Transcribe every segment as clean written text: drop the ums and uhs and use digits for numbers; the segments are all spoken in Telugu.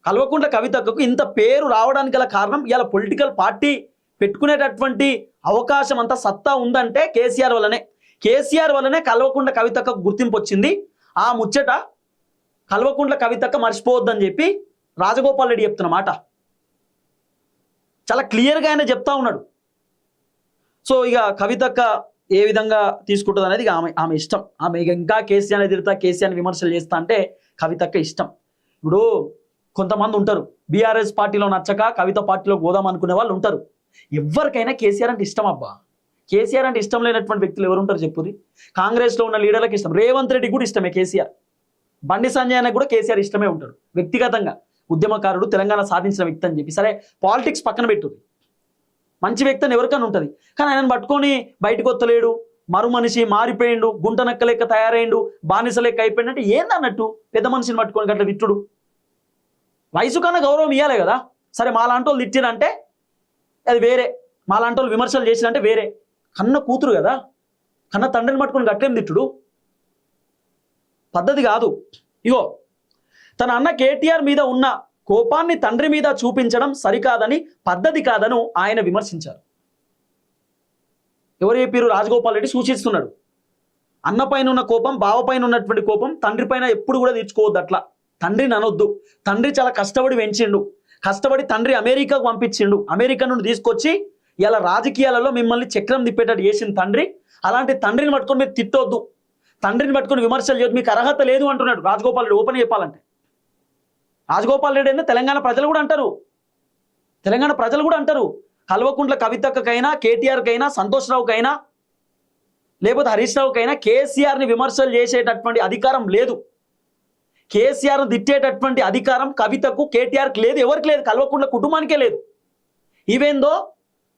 కల్వకుంట్ల కవితకు ఇంత పేరు రావడానికి గల కారణం ఇలా పొలిటికల్ పార్టీ పెట్టుకునేటటువంటి అవకాశం అంతా సత్తా ఉందంటే కేసీఆర్ వల్లనే. కేసీఆర్ వల్లనే కల్వకుంట్ల కవితకు గుర్తింపు వచ్చింది. ఆ ముచ్చట కల్వకుంట్ల కవితక్క మర్చిపోవద్దని చెప్పి రాజగోపాల్ రెడ్డి చెప్తున్న మాట చాలా క్లియర్గా ఆయన చెప్తా ఉన్నాడు. సో ఇక కవితక్క ఏ విధంగా తీసుకుంటుంది అనేది ఆమె ఇష్టం. ఆమె ఇంకా కేసీఆర్ని తిడతా కేసీఆర్ని విమర్శలు చేస్తా అంటే కవితక్క ఇష్టం. ఇప్పుడు కొంతమంది ఉంటారు బీఆర్ఎస్ పార్టీలో నచ్చక కవిత పార్టీలో పోదాం అనుకునే వాళ్ళు ఉంటారు. ఎవరికైనా కేసీఆర్ అంటే ఇష్టం అబ్బా. కేసీఆర్ అంటే ఇష్టం లేనటువంటి వ్యక్తులు ఎవరు ఉంటారు చెప్పుర్రి? కాంగ్రెస్లో ఉన్న లీడర్లకు ఇష్టం. రేవంత్ రెడ్డి కూడా ఇష్టమే కేసీఆర్. బండి సంజయ్ అన్నకు కూడా కేసీఆర్ ఇష్టమే ఉంటాడు వ్యక్తిగతంగా. ఉద్యమకారుడు, తెలంగాణ సాధించిన వ్యక్తి అని చెప్పి. సరే పాలిటిక్స్ పక్కన పెట్టు, మంచి వ్యక్తి అని ఎవరికైనా ఉంటుంది. కానీ ఆయనను పట్టుకొని బయటకు వస్తలేడు, మరు మనిషి మారిపోయిండు, గుంట నక్క లెక్క తయారైండు, బానిస లెక్క అయిపోయిండు అంటే ఏందన్నట్టు పెద్ద మనిషిని పట్టుకొని గట్ల తిట్టుడు? వయసు కన్నా గౌరవం ఇవ్వాలి కదా. సరే మాలాంటి వాళ్ళు తిట్టిరంటే అది వేరే, మాలాంటి వాళ్ళు విమర్శలు చేసినంటే వేరే. కన్న కూతురు కదా, కన్న తండ్రిని పట్టుకొని గట్లేం తిట్టుడు పద్ధతి కాదు. ఇగో తన అన్న కేటీఆర్ మీద ఉన్న కోపాన్ని తండ్రి మీద చూపించడం సరికాదని, పద్ధతి కాదని ఆయన విమర్శించారు. ఎవరు చెప్పారు? రాజగోపాల్ రెడ్డి సూచిస్తున్నాడు. అన్న పైన ఉన్న కోపం, బావ పైన ఉన్నటువంటి కోపం తండ్రి పైన ఎప్పుడు కూడా తీర్చుకోవద్దు. అట్లా తండ్రిని అనొద్దు. తండ్రి చాలా కష్టపడి పెంచిండు, కష్టపడి తండ్రి అమెరికాకు పంపించిండు, అమెరికా నుండి తీసుకొచ్చి ఇలా రాజకీయాలలో మిమ్మల్ని చక్రం తిప్పేటట్టు చేసిన తండ్రి. అలాంటి తండ్రిని పట్టుకొని మీరు తిట్టొద్దు, తండ్రిని పట్టుకొని విమర్శలు చేయొద్దు, మీకు అర్హత లేదు అంటున్నాడు రాజగోపాల్ రెడ్డి. ఓపెన్ చెప్పాలంటే రాజగోపాల్ రెడ్డి అంటే తెలంగాణ ప్రజలు కూడా అంటారు, తెలంగాణ ప్రజలు కూడా అంటారు. కల్వకుంట్ల కవితక్కకైనా, కేటీఆర్కైనా, సంతోష్ రావుకైనా, లేకపోతే హరీష్ రావుకైనా కేసీఆర్ని విమర్శలు చేసేటటువంటి అధికారం లేదు. కేసీఆర్ను తిట్టేటటువంటి అధికారం కవితకు, కేటీఆర్కి లేదు, ఎవరికి లేదు, కల్వకుంట్ల కుటుంబానికే లేదు. ఈవెందో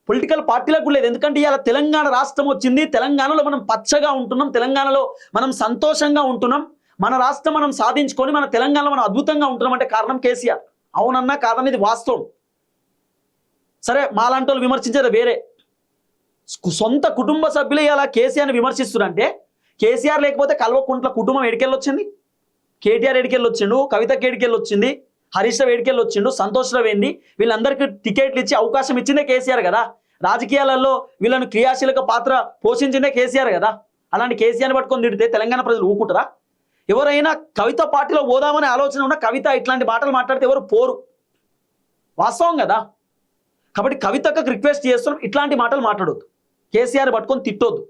పొలిటికల్ పార్టీలకు లేదు. ఎందుకంటే ఇవాళ తెలంగాణ రాష్ట్రం వచ్చింది, తెలంగాణలో మనం పచ్చగా ఉంటున్నాం, తెలంగాణలో మనం సంతోషంగా ఉంటున్నాం, మన రాష్ట్రం మనం సాధించుకొని మన తెలంగాణలో మనం అద్భుతంగా ఉంటున్నాం అంటే కారణం కేసీఆర్. అవునన్నా కాదని ఇది వాస్తవం. సరే మాలాంటి వాళ్ళు విమర్శించేది వేరే. సొంత కుటుంబ సభ్యులు ఇలా కేసీఆర్ని విమర్శిస్తున్నారంటే కేసీఆర్ లేకపోతే కల్వకుంట్ల కుటుంబం ఎడికెళ్ళొచ్చింది? కేటీఆర్ ఎడికెళ్ళొచ్చిండు, కవితకి ఎడికెళ్ళొచ్చింది, హరీష్ రావు ఎడికెళ్ళి వచ్చిండు, సంతోష్ రావు ఏంది, వీళ్ళందరికీ టికెట్లు ఇచ్చి అవకాశం ఇచ్చిందే కేసీఆర్ కదా. రాజకీయాలలో వీళ్ళను క్రియాశీలక పాత్ర పోషించిందే కేసీఆర్ కదా. అలాంటి కేసీఆర్ని పట్టుకొని తిడితే తెలంగాణ ప్రజలు ఊకుంటారా? ఎవరైనా కవిత పార్టీలో పోదామనే ఆలోచన ఉన్న కవిత ఇట్లాంటి మాటలు మాట్లాడితే ఎవరు పోరు, వాస్తవం కదా. కాబట్టి కవితకు రిక్వెస్ట్ చేస్తున్నాం, ఇట్లాంటి మాటలు మాట్లాడొద్దు, కేసీఆర్ పట్టుకొని తిట్టొద్దు.